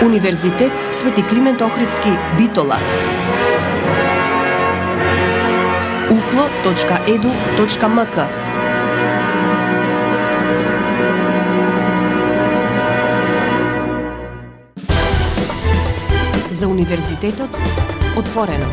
Универзитет Свети Климент Охридски, Битола. uklo.edu.mk. За универзитетот отворено.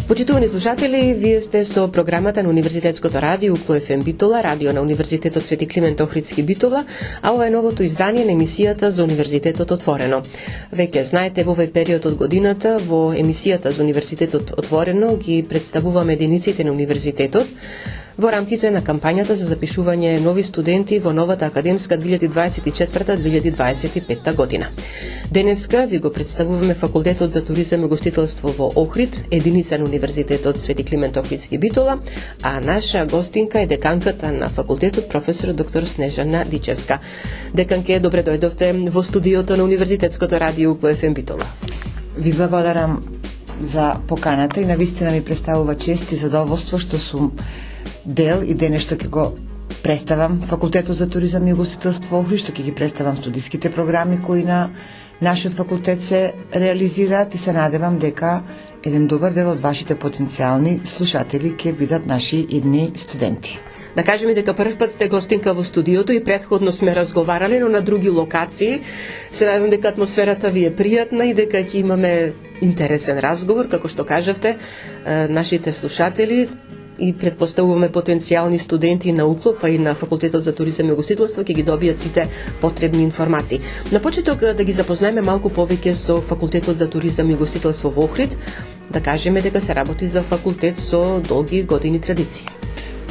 Почитувани слушатели, вие сте со програмата на Универзитетското радио Укло ФМ Битола, радио на Универзитетот Свети Климент Охридски Битола, а ова е новото издание на емисијата за Универзитетот отворено. Веќе знаете, во овој период од годината во емисијата за Универзитетот отворено ги представуваме единиците на универзитетот во рамките на кампањата за запишување нови студенти во новата академска 2024-2025 година. Денеска ви го представуваме Факултетот за туризам и гостителство во Охрид, единица на Универзитетот Свети Климент Охридски Битола, а наша гостинка е деканката на факултетот, професор доктор Снежана Дичевска. Деканке, добре дојдовте во студиото на Универзитетското радио Укло ФМ Битола. Ви благодарам за поканата и навистина ми представува чест и задоволство што сум дел и денес што ќе го представам Факултетот за туризам и гостителство Охрид, што ќе ги представам студиските програми кои на нашиот факултет се реализираат и се надевам дека еден добар дел од вашите потенцијални слушатели ќе бидат наши идни студенти. Да кажеме дека прв пат сте гостинка во студиото и претходно сме разговарале, но на други локации. Се надевам дека атмосферата ви е пријатна и дека ќе имаме интересен разговор, како што кажавте, нашите слушатели и предпоставуваме потенцијални студенти на УКЛО, па и на Факултетот за туризам и гостителство ќе ги добијат сите потребни информации. На почеток да ги запознаеме малку повеќе со Факултетот за туризам и гостителство во Охрид, да кажеме дека се работи за факултет со долги години традиција.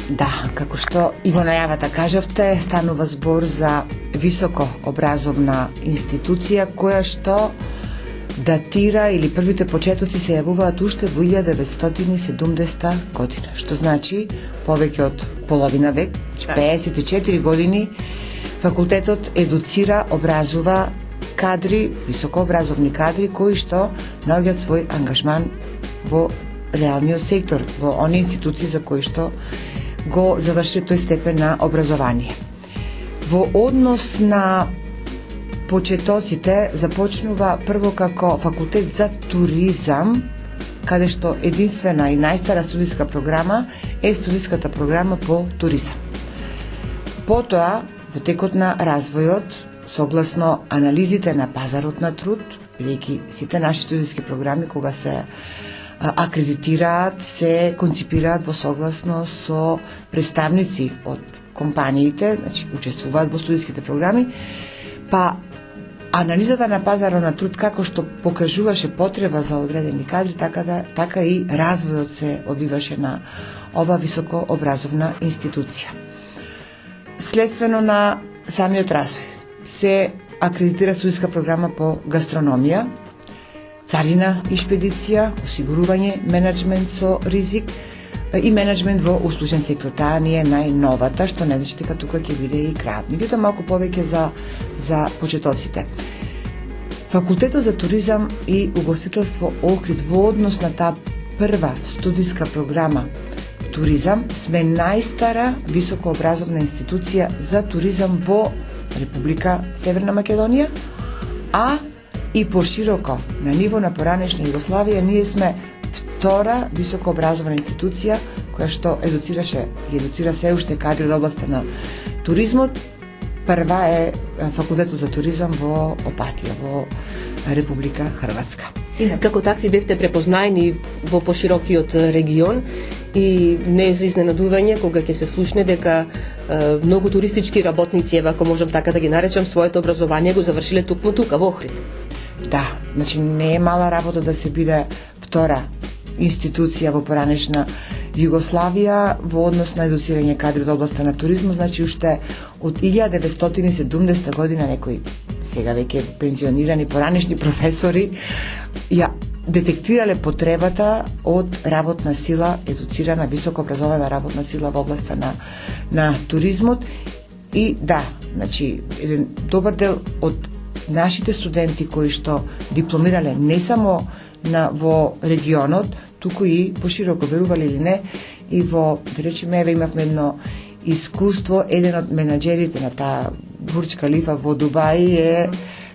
Да, како што и во најавата кажавте, станува збор за високо образовна институција која што датира или првите почетоци се јавуваат уште во 1970 година, што значи повеќе од половина век, 54 години, факултетот едуцира, образува кадри, високообразовни кадри кои што наоѓаат свој ангажман во реалниот сектор, во оние институции за кои што го заврши тој степен на образование. Во однос на почетоците започнува прво како факултет за туризам, каде што единствена и најстара студиска програма е студиската програма по туризам. Потоа, во текот на развојот, согласно анализите на пазарот на труд, бидејќи сите наши студиски програми кога се акредитираат, се конципираат во согласно со представници од компаниите, значи учествуваат во студиските програми, па анализата на пазарот на труд како што покажуваше потреба за одредени кадри, така и развојот се одвиваше на ова високообразовна институција. Следствено на самиот развој се акредитира студиска програма по гастрономија, царина и шпедиција, осигурување, менеджмент со ризик и менеджмент во услужен сектор. Таа ни е најновата, што не значи дека тука ќе биде и крајот. Меѓутоа малку повеќе за почетоците. Факултетот за туризам и угостителство Охрид во однос на таа прва студиска програма туризам сме најстара високообразовна институција за туризам во Република Северна Македонија, а и пошироко на ниво на поранешна Југославија ние сме втора високообразовна институција која што едуцира се уште кадри од областта на туризмот. Прва е Факултетот за туризам во Опатија, во Република Хрватска. Како такви бевте препознаени во поширокиот регион и не е за изненадување кога ќе се слушне дека многу туристички работници, ако можам така да ги наречам, своето образование го завршиле тукму тука во Охрид. Да, значи не е мала работа да се биде втора институција во поранешна Југославија во однос на едуцирање кадри од областта на туризмот, значи уште од 1970 година некои сега веќе пензионирани поранешни професори ја детектирале потребата од работна сила, едуцирана, високо образована работна сила во областта на туризмот. И да, значи еден добар дел од нашите студенти кои што дипломирале не само во регионот, туку и пошироко, верували или не, и во, да речеме, еве имавме едно искуство, еден од менаџерите на таа Бурдж Калифа во Дубај е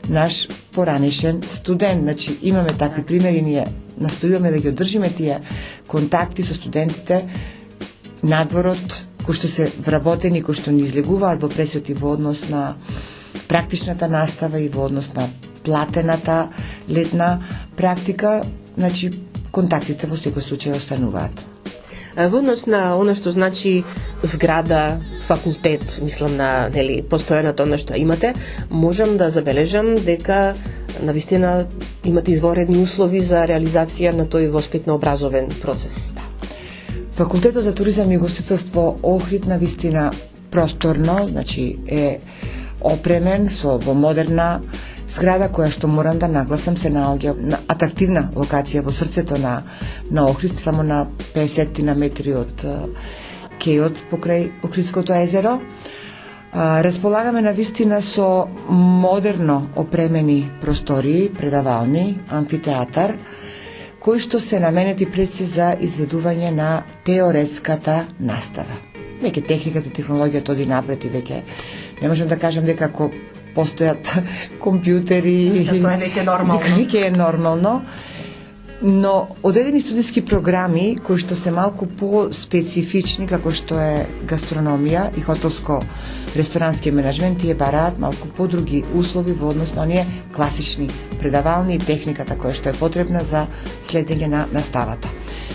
наш поранешен студент. Значи, имаме такви примери, ние настојуваме да ги одржиме тие контакти со студентите надворот, кои што се вработени, кои што ни излегуваат во пресвети во однос на практичната настава и во однос на платената летна практика, значи контактите во секој случај остануваат. Во однос на она што значи зграда, факултет, мислам на постојаното она што имате, можам да забележам дека навистина имате изворедни услови за реализација на тој воспитно-образовен процес. Факултетот за туризам и гостителство Охрид навистина просторно, значи е опремен во модерна зграда која што морам да нагласам се наоѓа на атрактивна локација во срцето на Охрид, само на 50 на метри од кејот покрај Охридското езеро. Располагаме навистина со модерно опремени простории, предавални, амфитеатар, кои што се наменети пред се за изведување на теоретската настава. Веќе техниката и технологијата оди напред и веќе не можам да кажам дека ако постојат компјутери, тоа е веќе нормално. Дека веќе е нормално, но одредени студиски програми кои што се малку по-специфични, како што е гастрономија и хотелско-ресторански менеджмент, тие бараат малку подруги услови во однос на оние класични предавални и техниката која што е потребна за следење на наставата.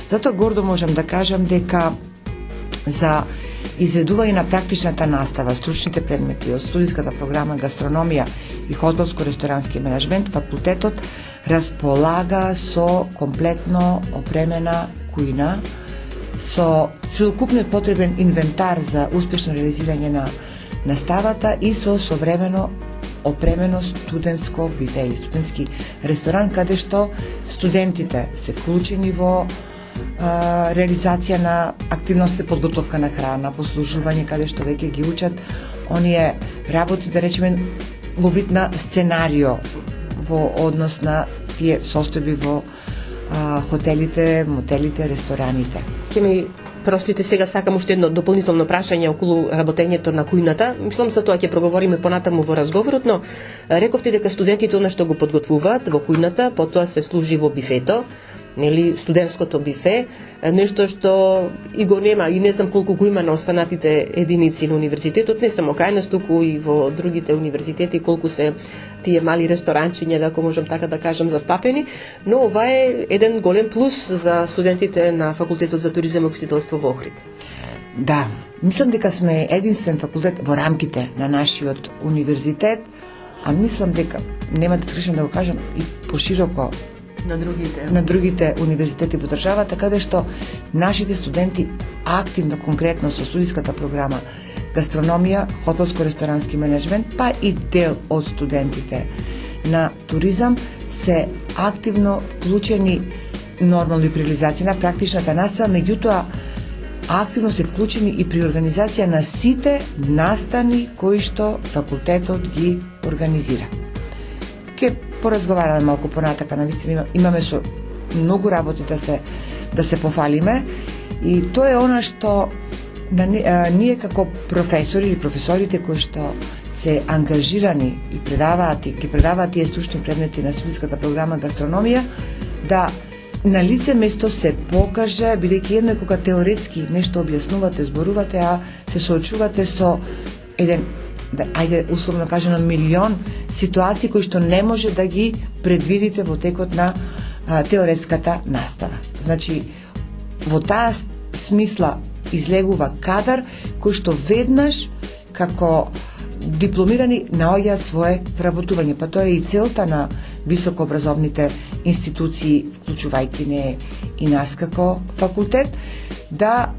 Затоа гордо можам да кажам дека за изведување на практичната настава, стручните предмети од студиската програма гастрономија и хотелско-ресторански менеджмент, факултетот располага со комплетно опремена кујна, со целокупниот потребен инвентар за успешно реализирање на наставата и со современо опремено студентско бифе или студентски ресторан, каде што студентите се вклучени во реализација на активности, подготовка на храна, послужување, каде што веќе ги учат оние работи, да речеме, во вид на сценарио во однос на тие состојби во хотелите, мотелите, рестораните. Ќе ми простите, сега сакам уште едно дополнително прашање околу работењето на кујната. Мислам за тоа ќе проговориме понатаму во разговорот, но рековте дека студентите она што го подготвуваат во кујната, потоа се служи во бифето, нели студентското бифе, нешто што и го нема и не знам колку го има на останатите единици на универзитетот, не само кај нас, туку и во другите универзитети, колку се тие мали ресторанчиња, ако можам така да кажам, застапени, но ова е еден голем плюс за студентите на факултетот за туризам и гостителство во Охрид. Да, мислам дека сме единствен факултет во рамките на нашиот универзитет, а мислам дека нема да скрешам да го кажам и пошироко на другите универзитети во државата, каде што нашите студенти активно, конкретно со студиската програма гастрономија, хотелско-ресторански менеджмент, па и дел од студентите на туризам се активно вклучени нормално и при реализација на практичната настава, меѓутоа активно се вклучени и при организација на сите настани кои што факултетот ги организира. Ке поразговараме малку понатака, навистина имаме со многу работи да се пофалиме и тоа е она што ние како професори или професорите кои што се ангажирани и ги предаваат тие стручни предмети на студиската програма гастрономија, да на лице место се покаже, бидејќи едно е кога теоретски нешто објаснувате, зборувате, а се соочувате со еден, ајде условно кажано, милион ситуации кои што не може да ги предвидите во текот на теоретската настава. Значи, во таа смисла излегува кадар кој што веднаш како дипломирани наоѓаат свое вработување. Па тоа е и целта на високообразовните институции, вклучувајќи не и нас како факултет, да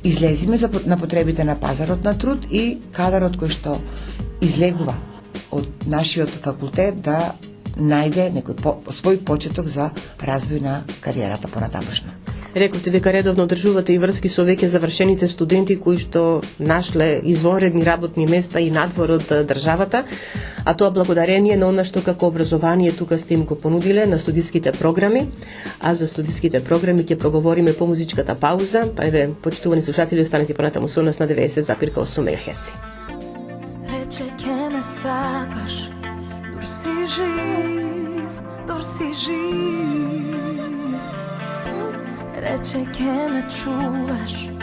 излезиме на потребите на пазарот на труд и кадарот кој што излегува од нашиот факултет да најде некој свој почеток за развој на кариерата понатамошна. Рековте дека редовно одржувате и врски со веќе завршените студенти кои што нашле изворедни работни места и надвор од државата, а тоа благодарение на она што како образование тука сте им го понудиле на студиските програми, а за студиските програми ќе проговориме по музичката пауза, па еве, почитувани слушатели, останете понатаму со нас на 90,8 МГц. Рече ке ме сакаш, дур си жив, дур си жив. Рече ке ме чуваш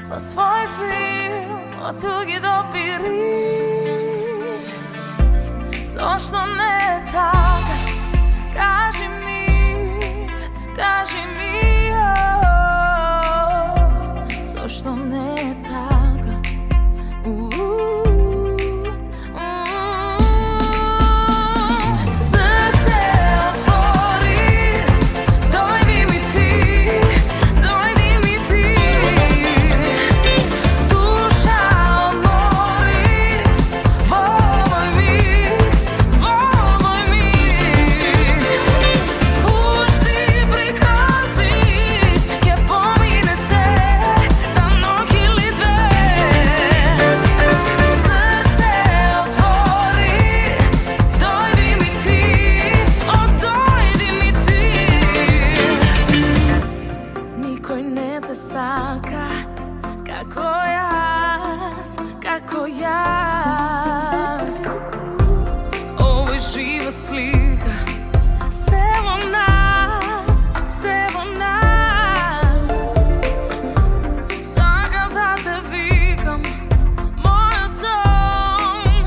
во свој филм од туги допири. Зошто не е така? Кажи ми, зошто не е така? Срце отвори, дојди ми ти, душа одмори во мој миг, пушти прикази, ќе помине се за ног или две. Срце отвори, дојди ми ти, дојди ми ти. Никој не те сака како јас, како јас. Овој живот слика се во нас, се во нас. Сакам да те викам, мојот сон.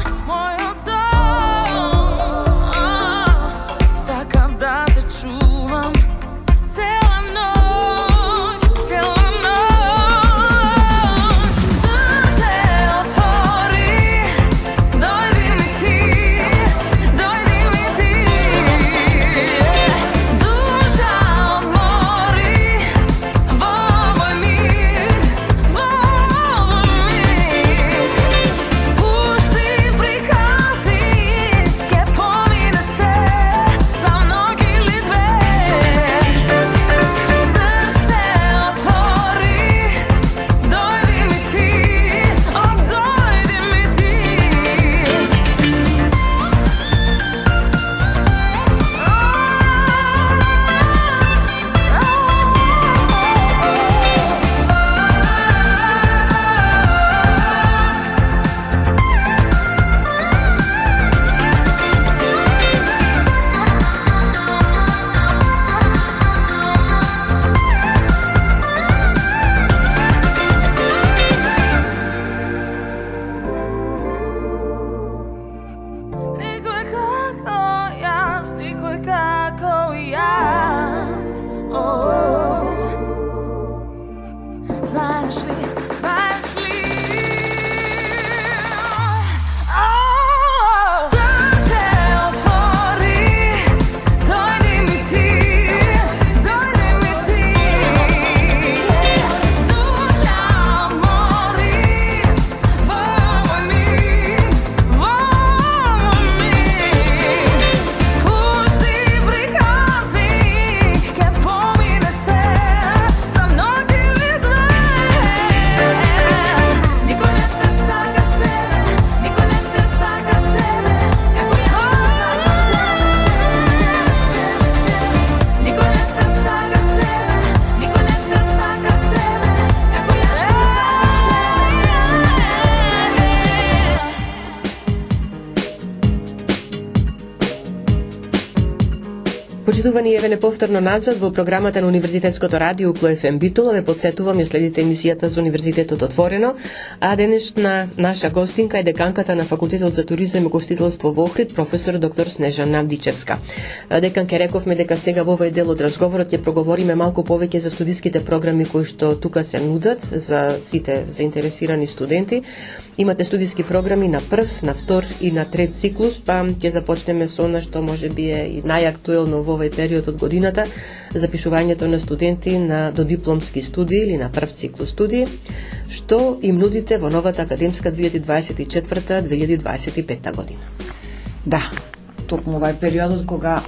Сакам да те чувам цела ноќ, цела ноќ. Срце отвори, дојди ми ти, душа одмори во мој миг, пушти прикази, ќе помине се за ног или две. Срце отвори, дојди ми ти, дојди ми ти. Никој како јас. Знаеш ли? Срце отвори, дојди ми ти, душа одмори во мој миг, пушти прикази, ќе помине се за ног или две. Никој не те сака тебе, никој не те сака тебе, како јас те сакам. Никој не те сака тебе, никој не те сака тебе, како јас те сакам. Почитувани, еве неповторно назад во програмата на Универзитетското радио Укло ФМ Битола. Ве подсетувам, ја следите емисијата за Универзитетот отворено, а денешна наша гостинка е деканката на Факултетот за туризам и гостителство во Охрид, професор доктор Снежана Авдичевска. Декан, ке рековме дека сега во овој дел од разговорот ќе проговориме малку повеќе за студиските програми кои што тука се нудат за сите заинтересирани студенти. Имате студиски програми на прв, на втор и на трет циклус, па ќе започнеме со она што можеби е и најактуелно во овој период од годината, запишувањето на студенти на додипломски студии или на прв циклус студии, што им нудите во новата академска 2024-2025 година. Да, токму овај периодот кога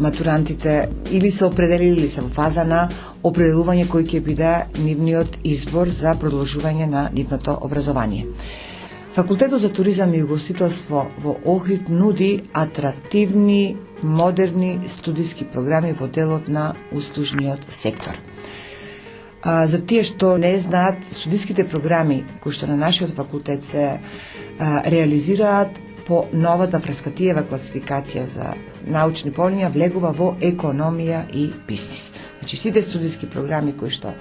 матурантите или се определили или се во фаза на определување кој ќе биде нивниот избор за продолжување на нивното образование. Факултетот за туризам и угостителство во Охрид нуди атрактивни, модерни студиски програми во делот на услужниот сектор. За тие што не знаат, студиските програми кои што на нашиот факултет се реализираат по новата Фраскатиева класификација за научни полиња влегува во економија и бизнис. Значи сите студиски програми кои што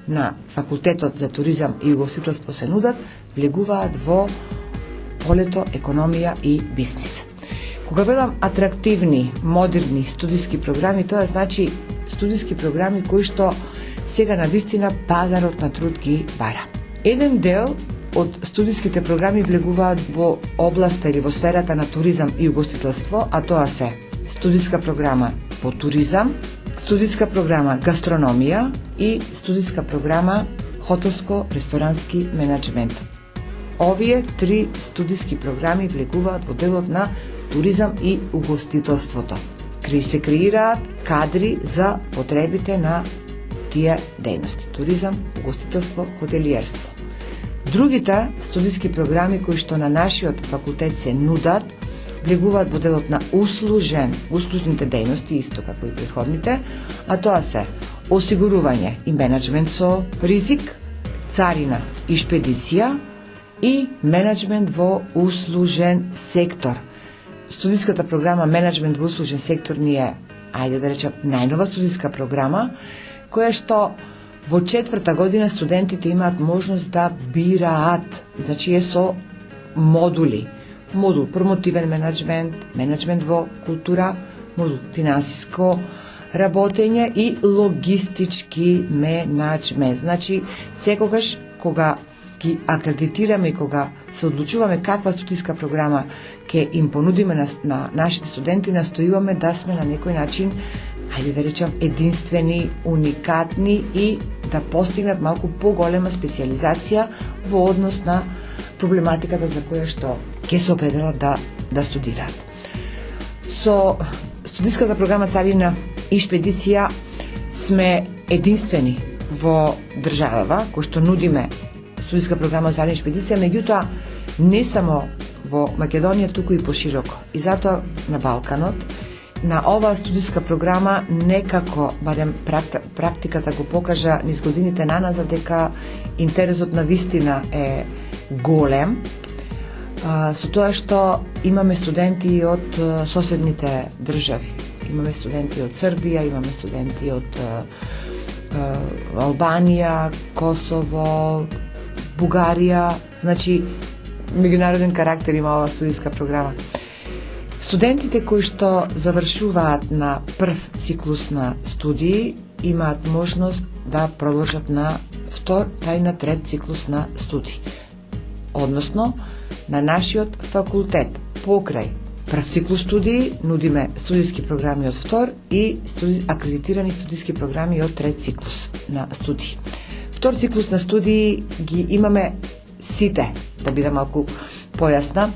на факултетот за туризам и угостителство се нудат, влегуваат во полето економија и бизнис. Кога велам атрактивни, модерни студиски програми, тоа значи студиски програми кои што сега на вистина пазарот на труд ги бара. Еден дел од студиските програми влегуваат во областа или во сферата на туризам и угостителство, а тоа се студиска програма по туризам, студиска програма гастрономија и студиска програма хотелско-ресторански менеджмент. Овие три студиски програми влегуваат во делот на туризам и угостителството. Се креираат кадри за потребите на тие дејности: туризам, угостителство, хотелиерство. Другите студиски програми кои што на нашиот факултет се нудат, влегуваат во делот на услужните дејности, исто како и претходните, а тоа се осигурување и менеджмент со ризик, царина и шпедиција и менеджмент во услужен сектор. Студиската програма менеджмент во услужен сектор ни е, ајде да речем, најнова студиска програма, која што во 4-та година студентите имаат можност да бираат, значи е со модули. Модул промотивен менеджмент, менеджмент во култура, модул финансиско работење и логистички менеджмент. Значи, секогаш кога ги акредитираме и кога се одлучуваме каква студиска програма ќе им понудиме на нашите студенти, настојуваме да сме на некој начин, ајде да речем, единствени, уникатни и да постигнат малку поголема специализација во однос на проблематиката за која што ќе се определат да студираат. Со студиската програма царина и шпедиција сме единствени во државава кој што нудиме студиска програма царина и шпедиција, меѓутоа не само во Македонија, туку и пошироко. И затоа на Балканот на оваа студиска програма некако, барем практиката го покажа низ годините наназад, дека интересот на вистина е голем, со тоа што имаме студенти од соседните држави. Имаме студенти од Србија, имаме студенти од Албанија, Косово, Бугарија, значи меѓународен карактер има оваа студиска програма. Студентите кои што завршуваат на прв циклус на студии имаат можност да продолжат на втор, тај на трет циклус на студии. Односно, на нашиот факултет покрај прв циклус студии нудиме студиски програми од втор и акредитирани студиски програми од трет циклус на студии. Втор циклус на студии ги имаме сите, да биде малку појасна.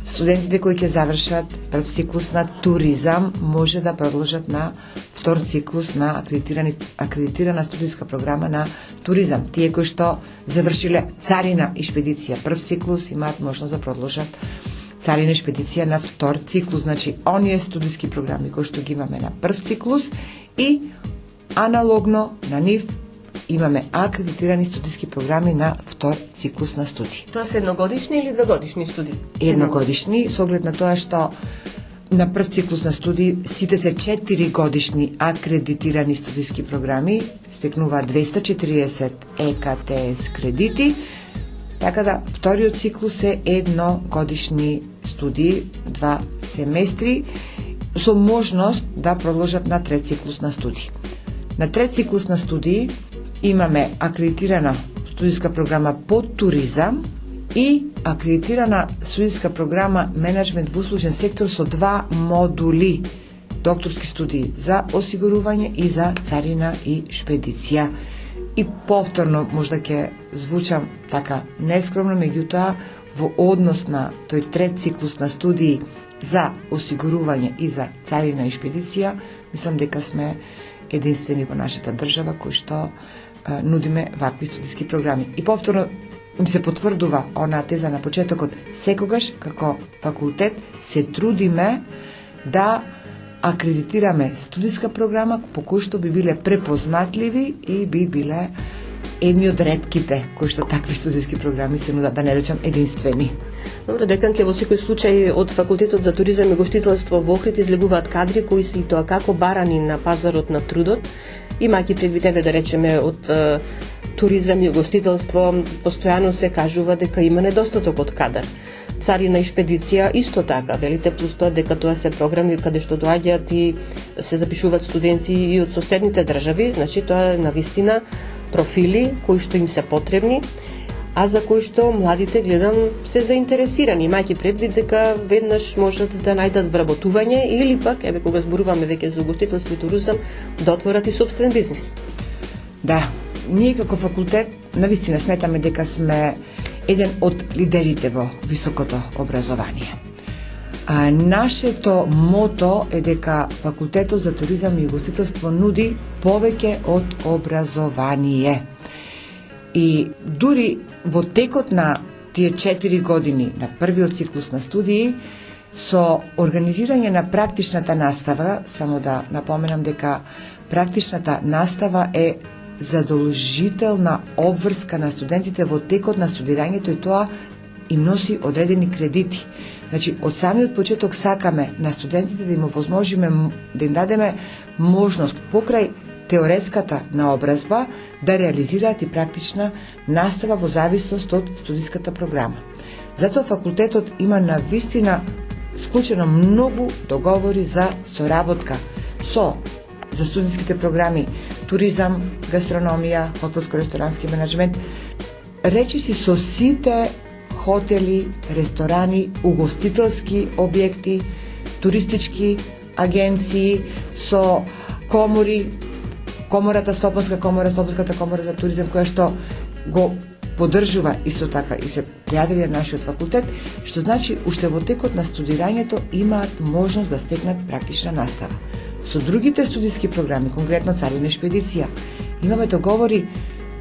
Студентите кои ќе завршат прв циклус на туризам може да продолжат на втор циклус на акредитирана студиска програма на туризам. Тие кои што завршиле царина и шпедиција прв циклус имаат можност да продолжат царина и шпедиција на втор циклус. Значи, оние студиски програми кои што ги имаме на прв циклус и аналогно на нив имаме акредитирани студиски програми на втор циклус на студии. Тоа се едногодишни или двогодишни студии? Едногодишни, со оглед на тоа што на прв циклус на студии сите се 4 годишни акредитирани студиски програми, стекнуваат 240 ЕКТС кредити, така да вториот циклус е едногодишни студии, 2 семестри, со можност да продолжат на трет циклус на студии. На трет циклус на студии имаме акредитирана студиска програма по туризам и акредитирана студиска програма менеджмент во услужен сектор со 2 модули: докторски студии за осигурување и за царина и шпедиција. И повторно можда ќе звучам така нескромно, меѓутоа во однос на тој трет циклус на студии за осигурување и за царина и шпедиција, мислам дека сме единствени во нашата држава кои што нудиме вакви студиски програми. И повторно им се потврдува онаа теза на почетокот, секогаш како факултет се трудиме да акредитираме студиска програма по кој што би биле препознатливи и би биле едни од ретките кои што такви студиски програми се нудат, да не речам единствени. Добро, деканке, во секој случај од Факултетот за туризам и гостителство во Охрид излегуваат кадри кои се и тоа како барани на пазарот на трудот, имајќи предвид еве да речеме од туризам и гостителство, постојано се кажува дека има недостаток од кадар. Царина и шпедиција исто така, велите, плюс тоа дека тоа се програми каде што доаѓаат и се запишуваат студенти и од соседните држави, значи тоа е навистина профили кои што им се потребни, а за кои што младите, гледам, се заинтересирани, имајќи предвид дека веднаш можат да најдат вработување или пак, еве кога зборуваме веќе за угостителство и туризам, да отворат и собствен бизнис. Да, ние како факултет навистина сметаме дека сме еден од лидерите во високото образование. А нашето мото е дека Факултетот за туризам и угостителство нуди повеќе од образование. И дури во текот на тие 4 години на првиот циклус на студии, со организирање на практичната настава, само да напоменам дека практичната настава е задолжителна обврска на студентите во текот на студирањето и тоа им носи одредени кредити. Значи, од самиот почеток сакаме на студентите да им овозможиме, да им дадеме можност покрај теоретската наобразба да реализираат и практична настава во зависност од студиската програма. Затоа факултетот има навистина склучено многу договори за соработка за студиските програми туризам, гастрономија, хотелско-ресторански менеджмент, речиси со сите хотели, ресторани, угостителски објекти, туристички агенции, со комори, Стопанската комора за туризам, која што го поддржува исто така и се пријатели на нашиот факултет, што значи уште во текот на студирањето имаат можност да стекнат практична настава. Со другите студиски програми, конкретно царина и шпедиција, имаме договори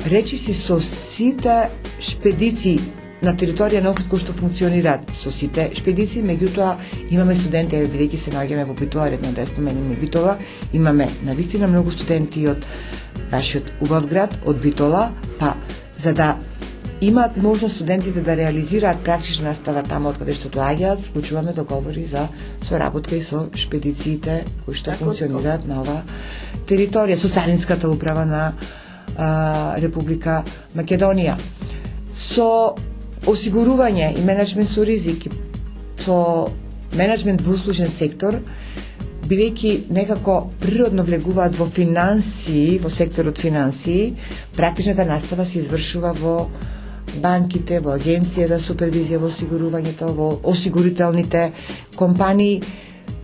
речиси со сите шпедиции на територија на Охрид кои што функционираат со сите шпедиции, меѓутоа имаме студенти, бидејќи се наоѓаме во Битола, редно да споменеме Битола, имаме навистина многу студенти од нашиот убав град, од Битола, па за да имаат можност студентите да реализираат практична настава таму од каде што доаѓаат, склучуваме договори за соработка и со шпедициите кои што функционираат на оваа територија, со Царинската управа на Република Македонија, со осигурување и менеджмент со ризик, со менеджмент во услужен сектор, бидејќи некако природно влегуваат во финансии, во секторот финансии, практичната настава се извршува во банките, во агенција за супервизија во осигурувањето, во осигурителните компании,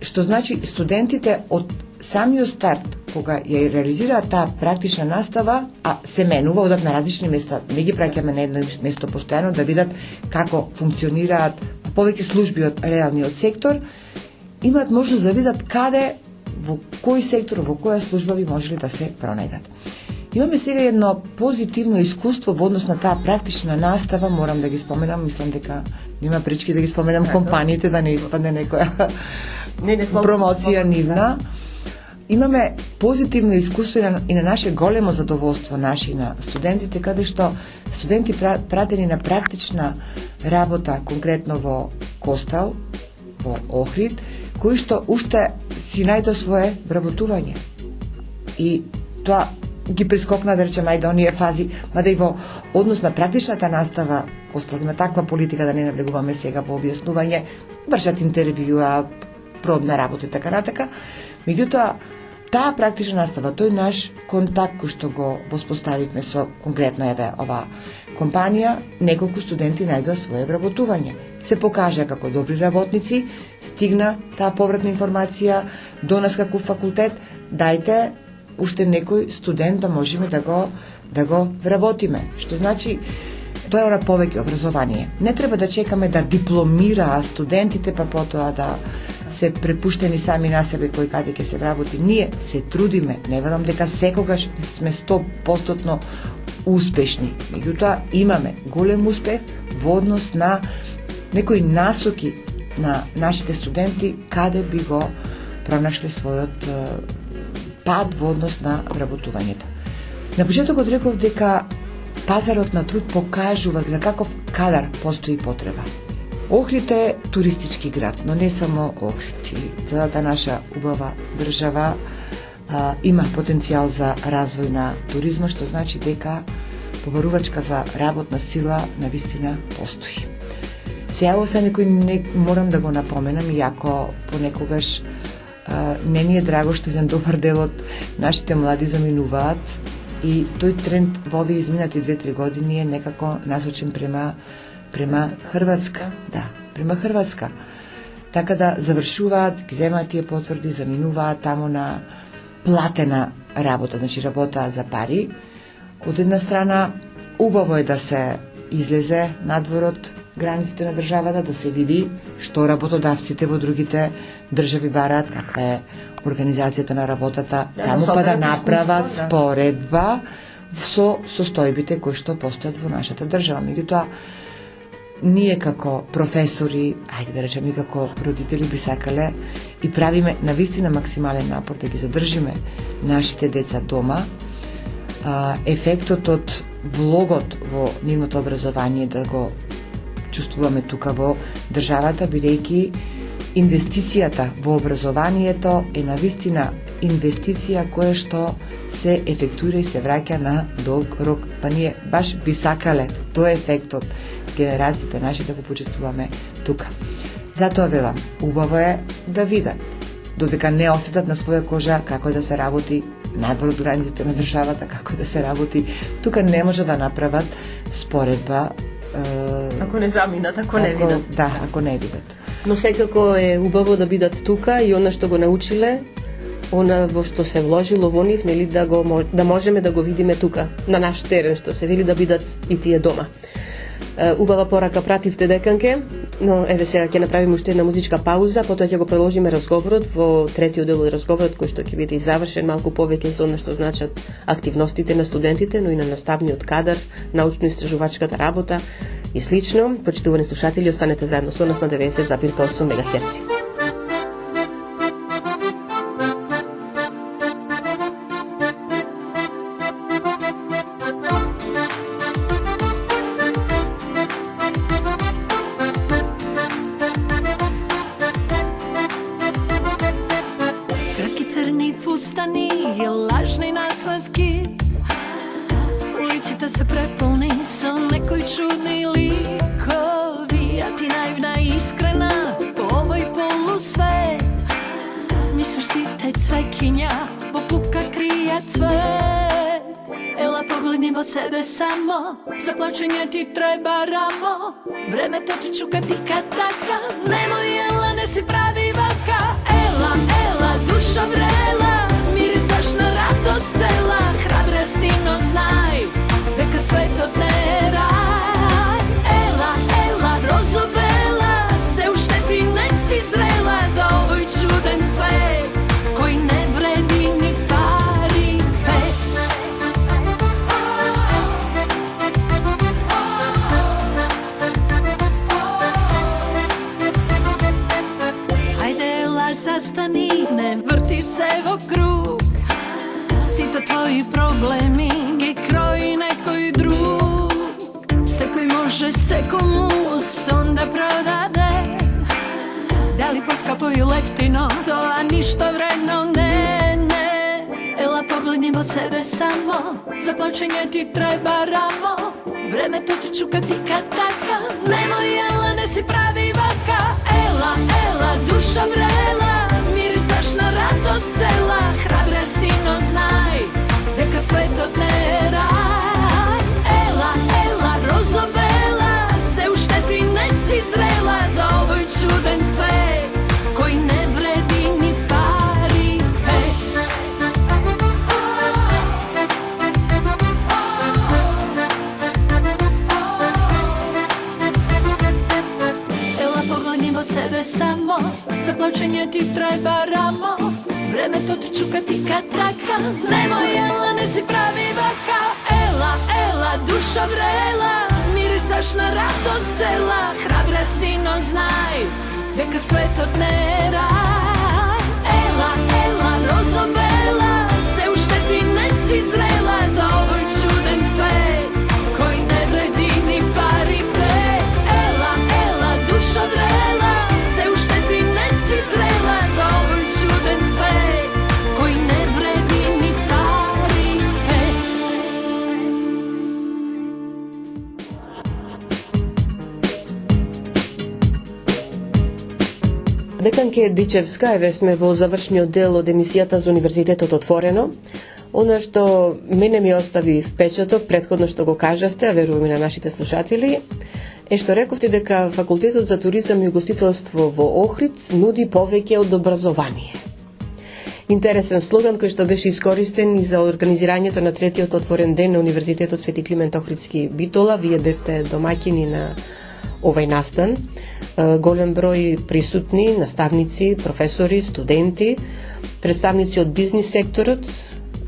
што значи студентите од самиот старт, кога ја реализираат таа практична настава, а се менува, одат на различни места, не ги праќаме на едно место постојано, да видат како функционираат повеќе служби од реалниот сектор, имаат можност да видат каде, во кој сектор, во која служба би можеле да се пронајдат. Имаме сега едно позитивно искуство во однос на таа практична настава, морам да ги споменам, мислам дека нема пречки да ги споменам компаниите, да не испадне некоја промоција нивна. Имаме позитивно искуство и на наше големо задоволство, наши на студентите, каде што студенти пратени на практична работа, конкретно во Костал, во Охрид, кои што уште си најдо свое вработување. И тоа ги прескокна, да речем, ајде оние фази, мада и во однос на практичната настава, Костал има таква политика, да не навлегуваме сега во објаснување, вршат интервјуа, пробна работа и така натака. Меѓутоа, таа практична настава, тој наш контакт кој што го воспоставивме со конкретно еве ова компанија, неколку студенти најдоа свое вработување. Се покажа како добри работници, стигна таа повратна информација до нас како факултет, дајте уште некој студент да можеме да го вработиме. Што значи тоа е ора повеќе образование. Не треба да чекаме да дипломираа студентите, па потоа да се препуштени сами на себе кој каде ќе се вработи. Ние се трудиме, не велам дека секогаш сме 100% успешни. Меѓутоа имаме голем успех во однос на некои насоки на нашите студенти каде би го пронашли својот пат во однос на вработувањето. На почетокот реков дека пазарот на труд покажува за каков кадар постои потреба. Охрид е туристички град, но не само Охрид. Целата наша убава држава има потенцијал за развој на туризма, што значи дека побарувачка за работна сила навистина постои. Сега се некој не морам да го напоменам, иако понекогаш не ни е драго што еден добар дел од нашите млади заминуваат и тој тренд во овие изминати 2-3 години е некако насочен према Хрватска. Да, према Хрватска. Така да завршуваат, ги земаат тие потврди, заминуваат тамо на платена работа, значи работа за пари. Од една страна, убаво е да се излезе надвор од границите на државата, да се види што работодавците во другите држави бараат, каква е организацијата на работата, таму па да направат споредба со состојбите кои што постојат во нашата држава. Меѓутоа, ние како професори, ајде да речеме и како родители би сакале и правиме навистина максимален напор да ги задржиме нашите деца дома. Ефектот од влогот во нивното образование да го чувствуваме тука во државата, бидејќи инвестицијата во образованието е навистина инвестиција која што се ефектуира и се враќа на долг рок. Па ние баш би сакале тој ефектот генерациите наши да го почувствуваме тука. Затоа велам, убаво е да видат, додека не осетат на своја кожа како е да се работи надвор од границите на државата, како е да се работи, тука не може да направат споредба Ако не заминат, ако не видат. Да, ако не видат. Но секако е убаво да бидат тука и она што го научиле, она во што се вложило во нив, нели да можеме да го видиме тука, на наш терен, што се вели да бидат и тие дома. Убава порака пративте деканке, но еве сега ќе направиме уште една музичка пауза, потоа ќе го продолжиме разговорот во третиот дел од разговорот кој што ќе биде и завршен малку повеќе со она што значат активностите на студентите, но и на наставниот кадар, научно-истражувачката работа и слично. Почитувани слушатели, останете заедно со нас на 90,8 МГц. Fustani i lažni nasledki, ulicите se preplni sa nekoj čudni likovi, a ti naivna i iskrena po ovoj polusvet. Misliš ti taj cvekinja, popuka krije cvet. Ela pogledni vo sebe samo, za plaćenje ti treba ramo. Vreme to ti čuka tika taka, nemoj Ela, ne si pravi vaka. Ela, Ela, duša vrela, mirisaš na radost cela. Hrabra si, no znaj, neka svetot ne raj. Ela, Ela, rozo bela, se ušteti, ne si zrela za ovoj čuden svet koji ne vredi ni pari pet. Ajde, Ela, zastani, ne vrti se vokrug. Sito tvoji problemi i kroji nekoj drug. Se koji može se komu onda prodade. Da li poskapo i leftino, to a ništa vredno ne, ne. Ela pogledni vo sebe samo, za plaćenje ti treba ramo. Vreme to ti čuka tika taka, nemoj Ela, ne si pravi vaka. Ela, Ela, duša vrela, mirisaš na radost cela. Hrabra si, no znaj, neka svetot ne raj. Ela, Ela, rozo bela, se ušteti, ne si zrela za ovoj čuden svet koji ne vredi ni pari pet. Klinička traka, nemoj jela, ne si pravi baka. Ela, ela, duša vrela, mirisaš na radost cela. Hrabra si, no znaj, neka svet odne raj. Ela, ela, rozobela, se ušteti, ne si zrela za ovoj čuden svet koji ne vredi ni pari pet. Ela, ela, duša vrela, se ušteti, ne si zrela za ovoj čuden svet koji ne vredi ni pari pet. Беканке Дичевска, еве сме во завршниот дел од емисијата за Универзитетот Отворено. Она што мене ми остави впечаток, предходно што го кажавте, а верувам и на нашите слушатели, е што рековте дека Факултетот за туризам и угостителство во Охрид нуди повеќе од образование. Интересен слоган кој што беше искористен и за организирањето на третиот отворен ден на Универзитетот Свети Климент Охридски Битола. Вие бевте домаќини на овај настан. Голем број присутни, наставници, професори, студенти, представници од бизнис секторот,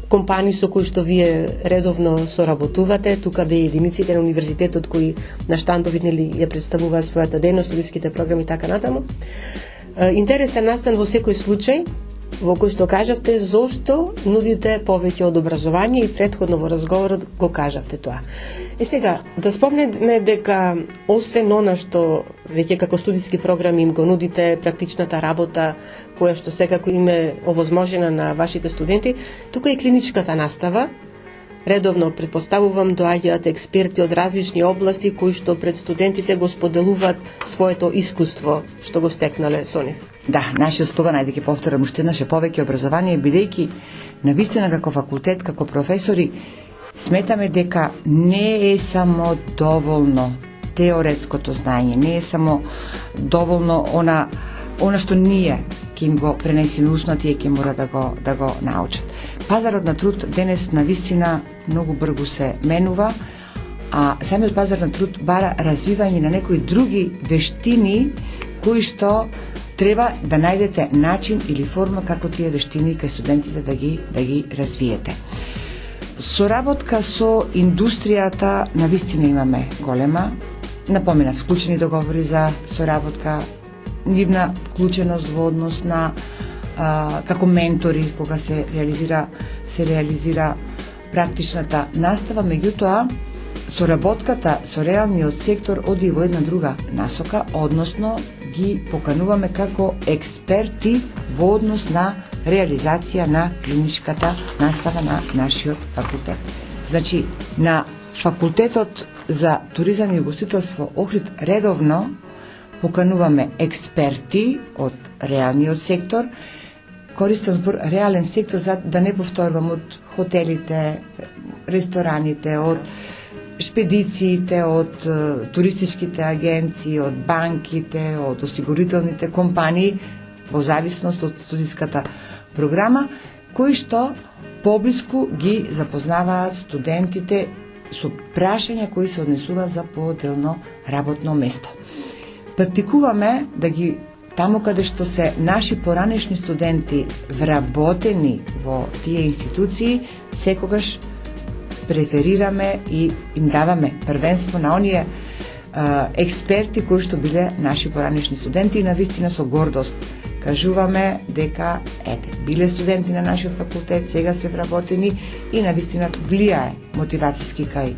компании со кои што вие редовно соработувате, тука бе единиците на универзитетот кои на штандови ја представуваат својата дејност, студиските програми и така натаму. Интересен настан во секој случај, во кој што кажавте зошто нудите повеќе од образование и предходно во разговорот го кажавте тоа. И сега, да спомнеме дека освен она што веќе како студиски програми им го нудите практичната работа, која што секако им е овозможена на вашите студенти, тука и клиничката настава. Редовно, предпоставувам, доаѓаат експерти од различни области кои што пред студентите го споделуваат своето искуство што го стекнале со нив. Да, нашиот слоган, ајде ќе повторам уште еднаш, е повеќе образование, бидејќи навистина како факултет, како професори, сметаме дека не е само доволно теоретското знаење, не е само доволно она што ние ќе им го пренесеме устно, тие ќе мора да го научат. Пазарот на труд денес навистина многу брзо се менува, а самиот пазар на труд бара развивање на некои други вештини кои што треба да најдете начин или форма како тие вештини кај студентите да ги развиете. Соработка со индустријата навистина имаме голема. Напоменав, вклучени договори за соработка, нивна вклученост во однос на како ментори кога се реализира практичната настава, меѓутоа соработката со реалниот сектор оди во една друга насока, односно ги покануваме како експерти во однос на реализација на клиничката настава на нашиот факултет. Значи, на Факултетот за туризам и угостителство Охрид редовно покануваме експерти од реалниот сектор. Користам збор реален сектор за да не повторувам од хотелите, рестораните, од шпедициите, од туристичките агенции, од банките, од осигурителните компании, во зависност од студиската програма, кои што поблиску ги запознаваат студентите со прашања кои се однесуваат за поделно работно место. Практикуваме да ги таму каде што се наши поранешни студенти вработени во тие институции, секогаш преферираме и им даваме првенство на оние експерти кои што биле наши поранешни студенти и навистина со гордост кажуваме дека биле студенти на нашиот факултет, сега се вработени и навистина влијае мотивацијски кај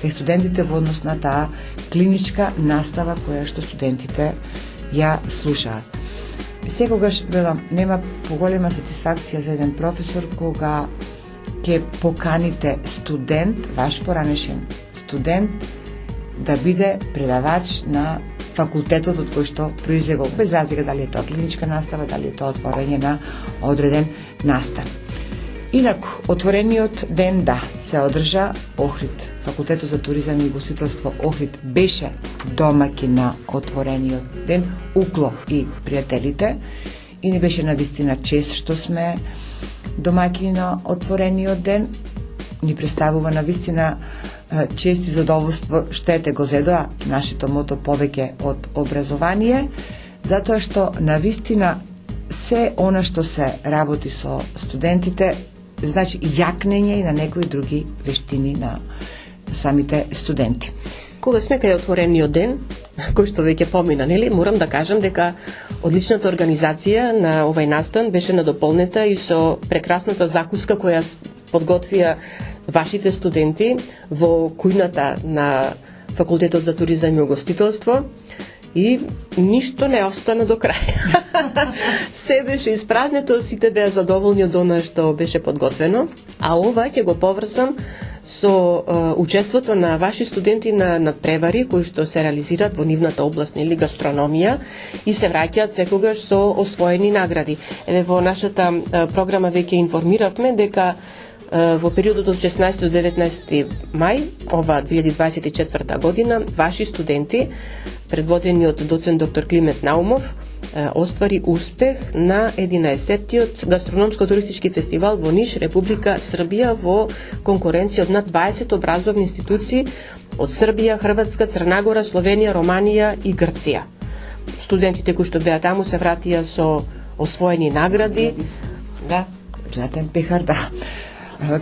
студентите во однос на таа клиничка настава која што студентите ја слушаат. Секогаш, велам, нема поголема сатисфакција за еден професор кога ќе поканите студент, ваш поранешен студент, да биде предавач на факултетот од кој што произлегол, без разлика дали е тоа клиничка настава, дали е тоа отворање на одреден настан. Инаку, отворениот ден, да, се одржа Охрид. Факултетот за туризам и угостителство Охрид беше домаќин на отворениот ден, укло и пријателите, и ни беше навистина чест што сме домаќини на отворениот ден. Ни представува навистина чест и задоволство што ете го зедоа нашето мото повеќе од образование, затоа што навистина се она што се работи со студентите значи јакнење и на некои други вештини на самите студенти. Кога сме кај отворениот ден, кој што веќе помина, нели, морам да кажам дека одличната организација на овај настан беше надополнета и со прекрасната закуска која подготвија вашите студенти во кујната на Факултетот за туризам и угостителство, и ништо не остана до крај. Се беше испразнето, сите беа задоволни од она што беше подготвено, а ова ќе го поврзам со учеството на ваши студенти на надпревари кои што се реализираат во нивната област, нели, гастрономија, и се враќаат секогаш со освоени награди. Еве во нашата програма веќе информиравме дека во периодот од 16 до 19 мај ова 2024 година ваши студенти, предводени од доцент доктор Климент Наумов, оствари успех на 11-тиот гастрономско-туристички фестивал во Ниш, Република Србија, во конкуренција од над 20 образовни институции од Србија, Хрватска, Црнагора, Словенија, Романија и Грција. Студентите кои што беа таму се вратија со освоени награди. Да. Златен пехар, да.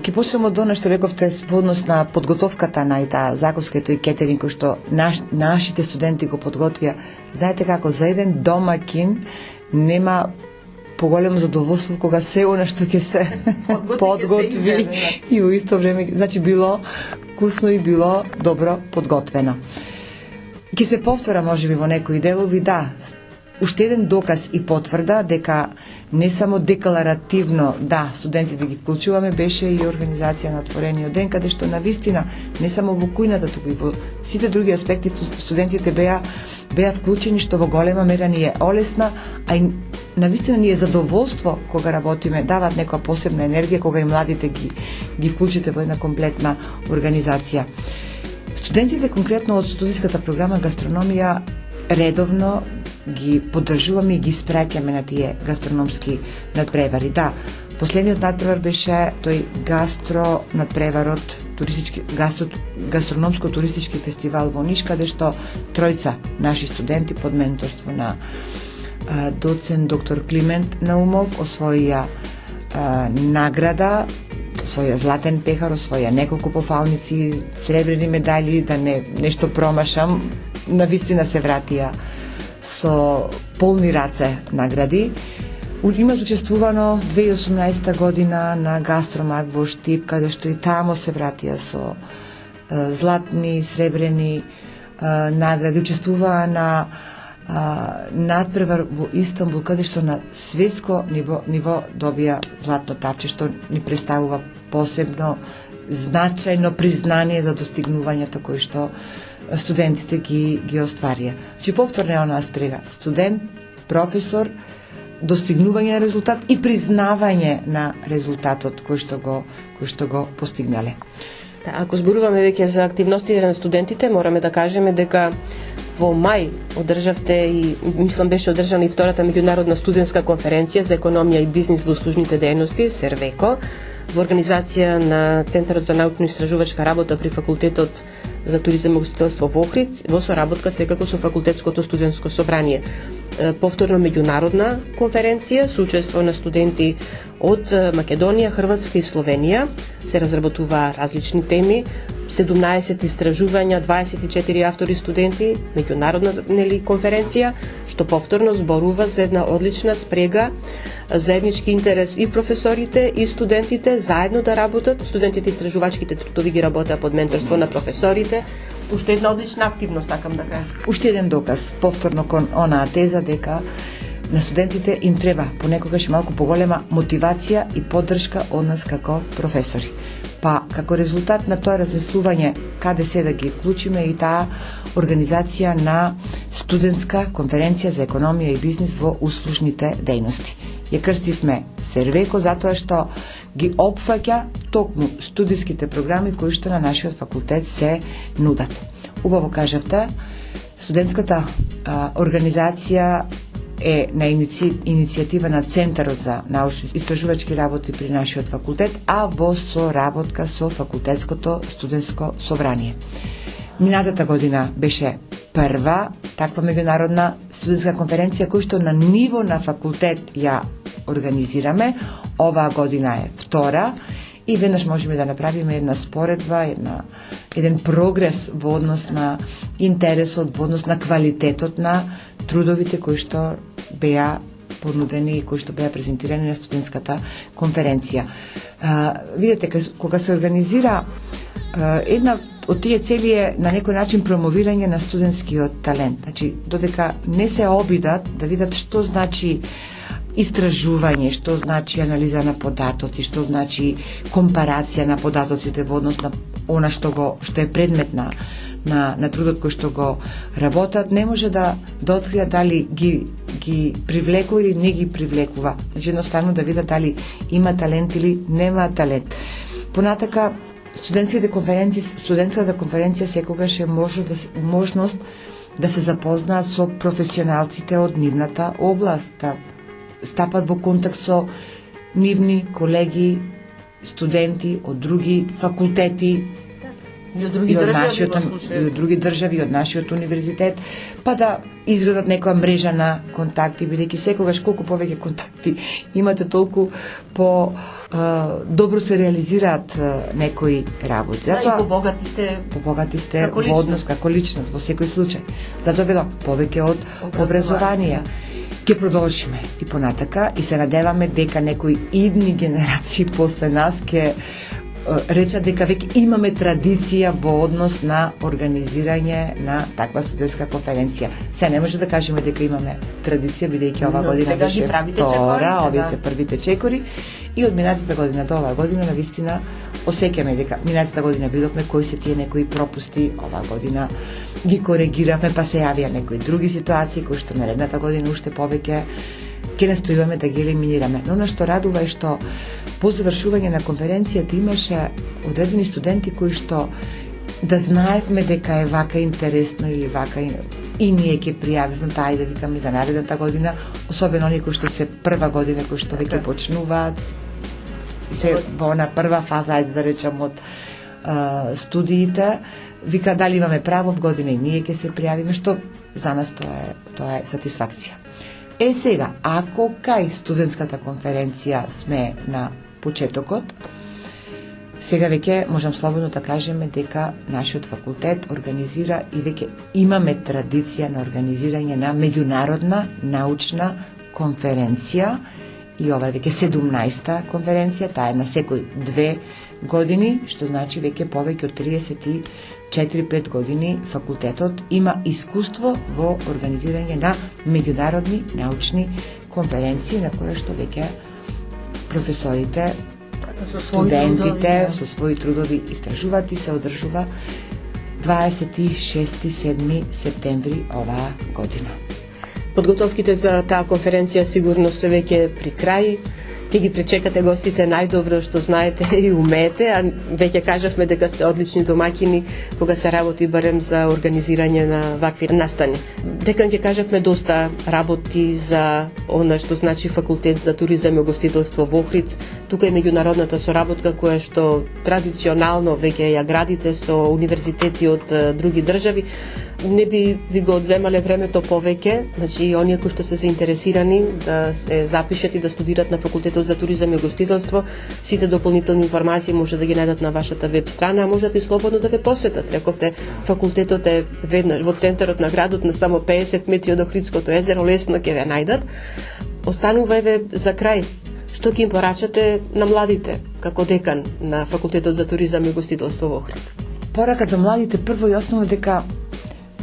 Ке почнем од она што рековте во однос на подготовката на таа закуска и кетеринг кој што нашите студенти го подготвија. Знаете како, за еден домакин нема поголемо задоволство кога се она што ќе се подготви и во исто време, значи било вкусно и било добро подготвено. Ке се повтора можеби во некои делови, да, уште еден доказ и потврда дека не само декларативно, да, студентите ги вклучуваме, беше и организација на отворениот ден, каде што навистина не само во кујната, туку и во сите други аспекти студентите беа вклучени, што во голема мера ни е олесна, а и навистина ни е задоволство кога работиме, дават некоја посебна енергија кога и младите ги вклучите во една комплетна организација. Студентите конкретно од студиската програма гастрономија редовно ги поддржуваме и ги спраќаме на тие гастрономски надпревари. Да, последниот надпревар беше тој надпреварот гастрономско-туристички фестивал во Ниш, каде што тројца наши студенти под менторство на доцент доктор Климент Наумов освоија награда, освоја златен пехар, освоја неколку пофалници, сребрени медали, да нешто промашам, навистина се вратија со полни раце награди. Имат учествувано 2018 година на Гастромаг во Штип, каде што и тамо се вратија со златни, сребрени награди. Учествуваа на надпревар во Истанбул, каде што на светско ниво добија златно тавче, што ни представува посебно значајно признание за достигнувањето кои што студентите ги остварија. Значи повторно е онаа спрега студент, професор, достигнување на резултат и признавање на резултатот кој што го постигнале. Да, ако зборуваме веќе за активностите на студентите, мораме да кажеме дека во мај одржавте и мислам беше одржана и втората меѓународна студентска конференција за економија и бизнис во услужните дејности Сервеко во организација на Центарот за научно-истражувачка работа при Факултетот за туризам и угостителство во Охрид, во соработка секако со Факултетското студентско собрание. Повторно меѓународна конференција со учество на студенти од Македонија, Хрватска и Словенија. Се разработуваа различни теми, 17 истражувања, 24 автори студенти, меѓународна конференција, што повторно зборува за една одлична спрега, заеднички интерес и професорите и студентите заедно да работат. Студентите истражувачките трудови ги работеа под менторство на професорите. Уште една одлична активност, сакам да кажам. Уште еден доказ, повторно кон онаа теза дека на студентите им треба понекогаш малку поголема мотивација и поддршка од нас како професори. Па, како резултат на тоа размислување каде се да ги вклучиме и таа организација на студентска конференција за економија и бизнис во услужните дејности. Ја крстивме Сервеко затоа што ги опфаќа токму студиските програми кои што на нашиот факултет се нудат. Убаво кажавте, студентската организација е на иницијатива на Центарот за научно-истражувачки работи при нашиот факултет, а во соработка со Факултетското студентско собрание. Минатата година беше прва таква меѓународна студентска конференција која што на ниво на факултет ја организираме. Оваа година е втора и веднаш можеме да направиме една споредба, еден прогрес во однос на интересот, во однос на квалитетот на трудовите кои што беа понудени и кои што беа презентирани на студентската конференција. Видете, кога се организира една од тие цели е на некој начин промовирање на студентскиот талент. Значи, додека не се обидат да видат што значи истражување, што значи анализа на податоци, што значи компарација на податоците во однос на она што е предмет на трудот кој што го работат, не може да откријат дали ги привлекува или не ги привлекува. Значи, едноставно да видат дали има талент или нема талент. Понатака, студентската конференција секогаш е можност да се запознаат со професионалците од нивната област, да стапат во контакт со нивни колеги, студенти од други факултети, и од други држави, и од нашиот универзитет, па да изградат некоја мрежа на контакти, бидејќи секогаш колку повеќе контакти имате, толку по добро се реализираат некои работи. Затоа и побогати сте во однос како личност во секој случај. Затоа велам повеќе од образование. Ке продолжиме и понатака и се надеваме дека некои идни генерации после нас ке речат дека веќе имаме традиција во однос на организирање на таква студентска конференција. Се не може да кажеме дека имаме традиција, бидејќи ова година беше втора, овие се првите чекори и од минатата година до оваа година навистина осеќаме дека минатата година видовме кои се тие некои пропусти, оваа година ги коригиравме, па се јавија некои други ситуации кои што наредната година уште повеќе ќе настојуваме да ги елиминираме. Но она што радува е што по завршување на конференцијата имаше одредени студенти кои што да знаевме дека е вака интересно или вака и ние ќе пријавивме, па ајде викаме за наредната година, особено оние кои што се прва година, кои што веќе почнуваат, се во на прва фаза, ајде да речам, од студиите, вика дали имаме право в година и ние ќе се пријавиме, што за нас тоа е сатисфакција. Сега, ако кај студентската конференција сме на почетокот, сега веќе можам слободно да кажеме дека нашиот факултет организира и веќе имаме традиција на организирање на меѓународна научна конференција и ова е веќе 17-та конференција, таа е на секој 2 години, што значи веќе повеќе од 34-5 години факултетот има искуство во организирање на меѓународни научни конференции на која што веќе професорите, студентите со своји трудови истражуваат и се одржува 26-7 септември оваа година. Подготовките за таа конференција сигурно се веќе при крај. Ќе ги пречекате гостите најдобро што знаете и умеете, а веќе кажавме дека сте одлични домаќини кога се работи барем за организирање на вакви настани. Дека ќе кажавме доста работи за она што значи факултет за туризам и гостителство во Охрид. Тука е меѓународната соработка која што традиционално веќе ја градите со универзитети од други држави. Не би ви го одземале времето повеќе, значи и оние кои што се заинтересирани да се запишат и да студират на факултетот за туризам и гостителство, сите дополнителни информации може да ги најдат на вашата веб страна, а можете и слободно да ве посетат. Рековте, факултетот е веднаш во центарот на градот, на само 50 метри од Охридското езеро, лесно ќе ве најдат. Останува еве за крај, што ќе им порачате на младите како декан на факултетот за туризам и гостителство во Охрид? Порака до младите прво и основно дека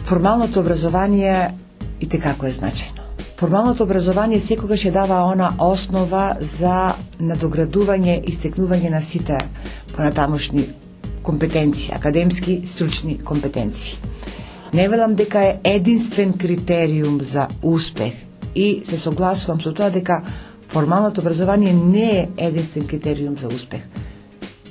формалното образование и tekako е значајно. Формалното образование секогаш ја дава она основа за надоградување и стекнување на сите понатамошни компетенции, академски, стручни компетенции. Не велам дека е единствен критериум за успех и се согласувам со тоа дека формалното образование не е единствен критериум за успех.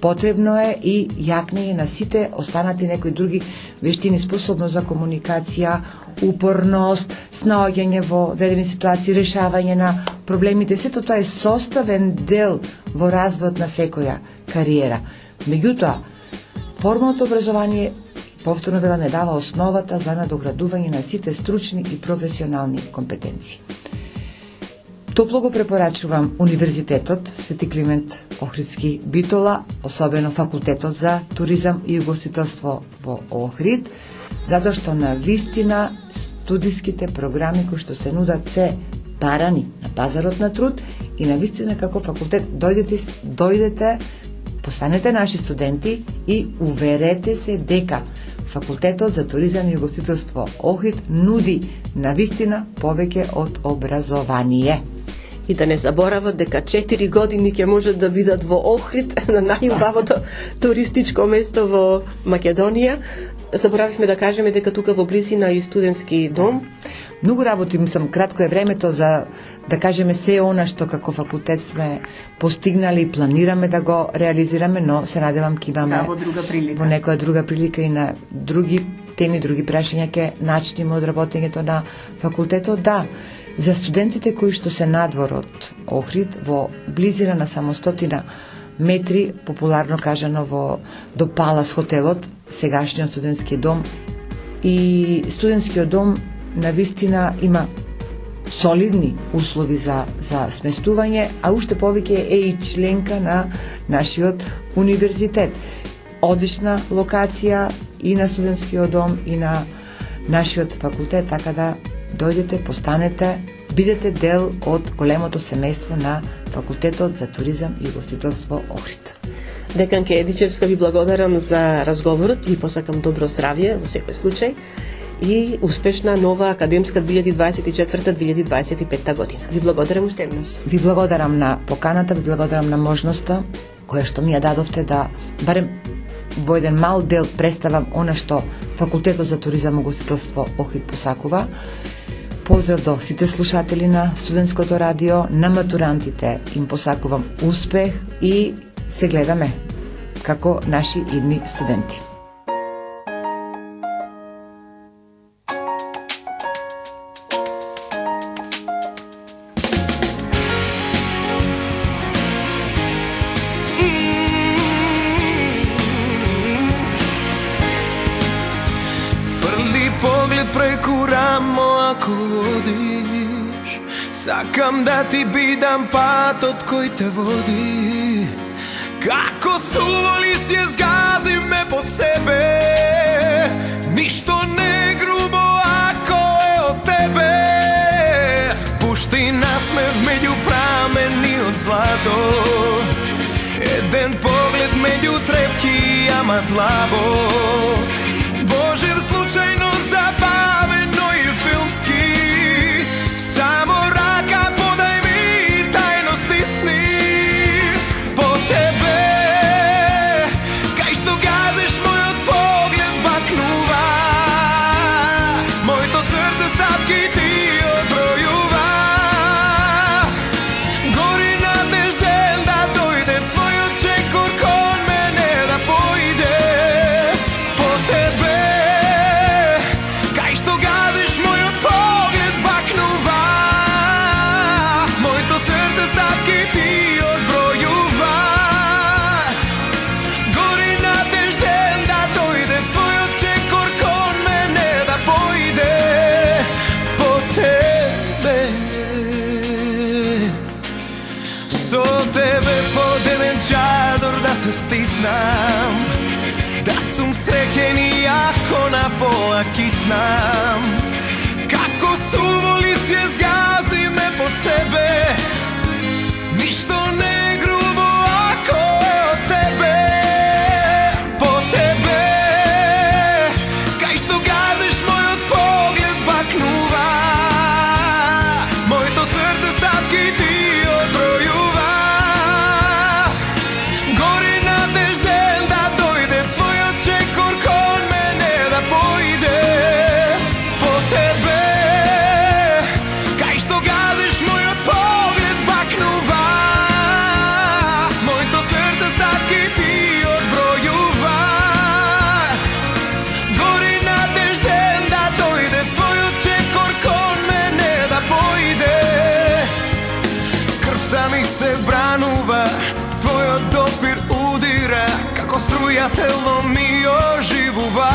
Потребно е и јакнење на сите останати некои други вештини, способност за комуникација, упорност, снаоѓање во одредени ситуации, решавање на проблемите. Сето тоа е составен дел во развојот на секоја кариера. Меѓутоа, формалното образование, повторно велам, не дава основата за надоградување на сите стручни и професионални компетенции. Топло го препорачувам Универзитетот Свети Климент Охридски Битола, особено факултетот за туризам и угостителство во Охрид, затоа што на вистина студиските програми кои што се нудат се парани на пазарот на труд и на вистина како факултет дојдете, постанете наши студенти и уверете се дека Факултетот за туризам и угостителство Охрид нуди на вистина повеќе од образование. И да не заборават дека 4 години ќе можат да бидат во Охрид, на најубавото туристичко место во Македонија. Заборавивме да кажеме дека тука во близина и студентски дом. Многу работи, мислам, кратко е времето за да кажеме се она што како факултет сме постигнали и планираме да го реализираме, но се надевам ќе имаме во друга прилика. Во некоја друга прилика и на други теми, други прашања ќе начнеме од работењето на факултетот. Да, за студентите кои што се надвор од Охрид, во близина на само 100 метри, популарно кажано до Палас хотелот, сегашниот студентски дом, и студентскиот дом на вистина има солидни услови за сместување, а уште повеќе е и членка на нашиот универзитет. Одлична локација и на студентскиот дом и на нашиот факултет, така да дојдете, постанете, бидете дел од големото семејство на Факултетот за туризам и угостителство Охрид. Деканке Едичевска, ви благодарам за разговорот, ви посакам добро здравје во секој случај и успешна нова академска 2024-2025 година. Ви благодарам уште еднаш. Ви благодарам на поканата, ви благодарам на можноста која што ми ја дадовте да барем во еден мал дел представам она што Факултетот за туризам и угостителство Охрид посакува. Поздрав до сите слушатели на студентското радио, на матурантите им посакувам успех и се гледаме како наши идни студенти. Поглед преку рамо ако одиш, сакам да ти бидам патот кој те води. Како суволи си згази ме под себе, ништо не грубо ако е од тебе. Пушти насмев меѓу прамени од злато, еден поглед меѓу трепки, ама длабок. Божев случајно забавено и филмски, само рака подај ми и тајно стисни. По тебе, кај што газеш мојот поглед бакнува, моето срце стапки ти одбројува. Гори надежден да дојде твојот чекор кон мене да појде. По тебе, кај што газиш мојот поглед бакнува, моето срце стапки ти одбројува. Гори надежден да дојде твојот чекор кон мене да појде. По тебе, со тебе под еден чадор да се стиснам, да сум среќен и ако на пола киснам. Како суволи се згази ме по себе, ништо не е грубо ако е од тебе. По тебе, кај што газиш мојот поглед бакнува, моето срце стапки ти одбројува. Гори надежден да дојде твојот чекор кон мене да појде. По тебе, кај што газиш мојот поглед бакнува, моето срце стапки ти одбројува. Гори надежден да дојде твојот чекор кон мене да појде. Крвта ми се бранува, твојот допир удира, како струја тело ми оживува.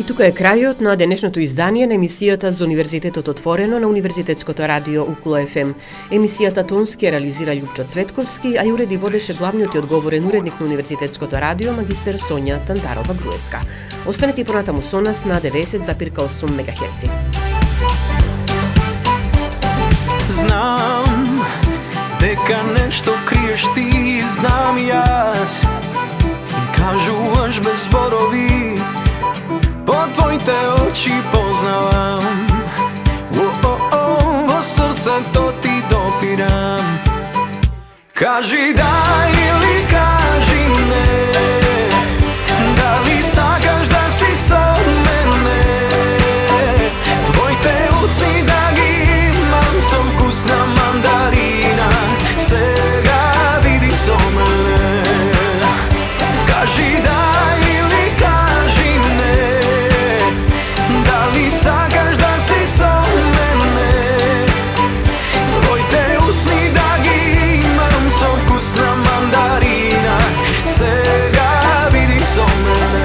И тука е крајот на денешното издание на емисијата за Универзитетот отворено на Универзитетското радио Укло ФМ. Емисијата тонски реализира Љупчо Цветковски, а ја уреди водеше главниот и одговорен уредник на Универзитетското радио магистер Сонја Тандарова-Груевска. Останете и понатаму со нас на 90,8 МГц. Знам дека нешто криеш ти, знам јас. Кажуваш без зборови, по твоите очи познавам. Во срцето ти допирам. Кажи да или кажи не, дали сакаш да си со мене. Твоите усни да ги имам со вкус на мандарина. Сега види со мене. Кажи да или кажи не, дали сакаш да си со мене. Твоите усни да ги имам со вкус на мандарина. Сега види со мене.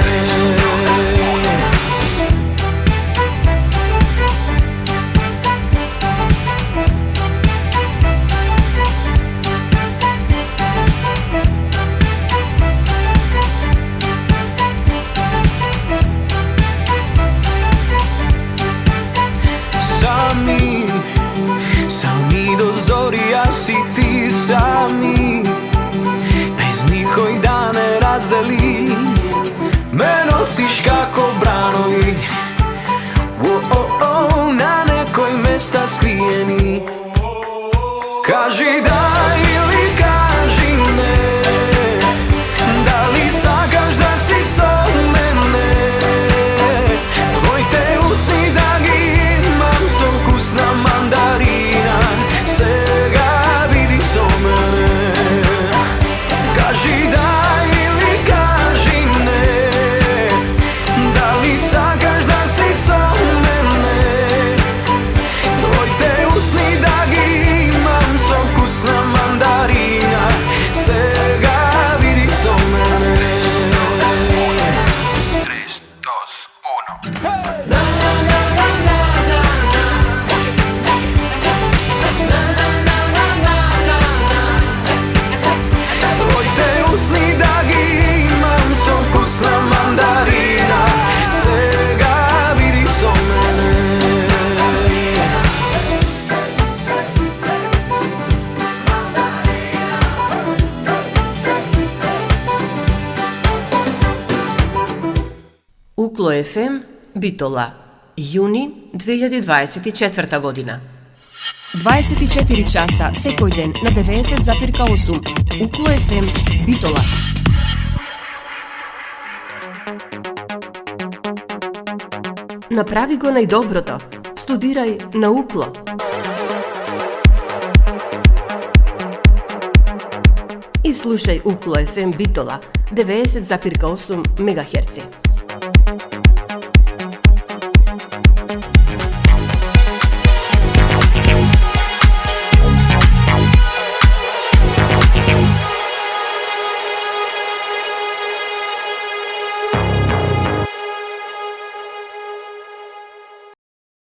Сами до зори, јас и ти сами, без никој да не раздели. Ме носиш како бранови, на некој места скриени. Кажи да или кажи не, дали сакаш да си со мене. Твоите усни да ги имам со вкус на мандарина. Сега види со мене. Кажи да или кажи не, дали сакаш да си со мене. Твоите усни да ги имам со вкус на мандарина. Сега види со мене. 3, 2, 1. Твоите усни да ги имам со вкус на мандарина. Сега види со мене. Укло ФМ, Битола, јуни 2024 година. 24 часа секој ден на 90,8 Укло ФМ, Битола. Направи го најдоброто. Студирај на Укло. И слушај Укло ФМ Битола 90,8 МГц.